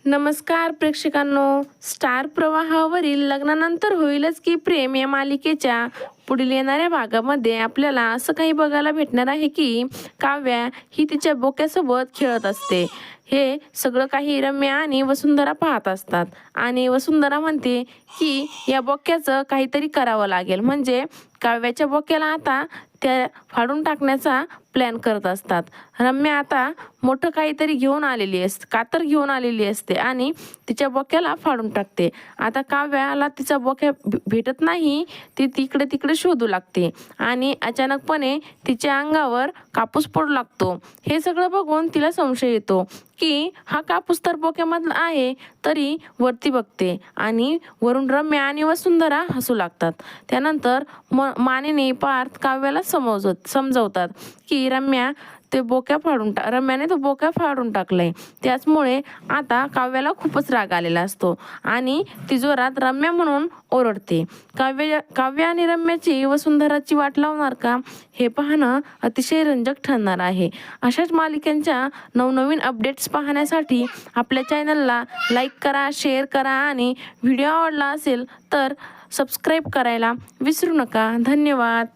नमस्कार प्रेक्षकांनो, स्टार प्रवाहावरील लग्नानंतर होईलच की प्रेम या मालिकेच्या पुढील येणाऱ्या भागामध्ये आपल्याला असं काही बघायला भेटणार आहे की काव्या ही तिच्या बोक्यासोबत खेळत असते। हे सगळं काही रम्या आणि वसुंधरा पाहत असतात आणि वसुंधरा म्हणते की या बोक्याचं काहीतरी करावं लागेल, म्हणजे काव्याच्या बोक्याला आता त्या फाडून टाकण्याचा प्लॅन करत असतात। रम्या आता मोठं काहीतरी घेऊन आलेली असते, कातर घेऊन आलेली असते आणि तिच्या बोक्याला फाडून टाकते। आता काव्याला तिचा बोक्या भेटत नाही, ती तिकडे तिकडे शोधू लागते आणि अचानकपणे तिच्या अंगावर कापूस पडू लागतो। हे सगळं बघून तिला संशय येतो की हा कापूस तर बोक्यामधला आहे, तरी वरती बघते आणि वरून रम्या आणि वसुंधरा हसू लागतात। त्यानंतर मानेने पार्थ काव्याला समजवतात की रम्याने तो बोक्या फाडून टाकलाय। त्याचमुळे आता काव्याला खूपच राग आलेला असतो आणि ती जोरात रम्या म्हणून ओरडते। काव्य आणि रम्याची वसुंधराची वाट लावणार का, हे पाहणं अतिशय रंजक ठरणार आहे। अशाच मालिकांच्या नवनवीन अपडेट्स पाहण्यासाठी आपल्या चॅनलला लाईक करा, शेअर करा आणि व्हिडिओ आवडला असेल तर सबस्क्राईब करायला विसरू नका। धन्यवाद।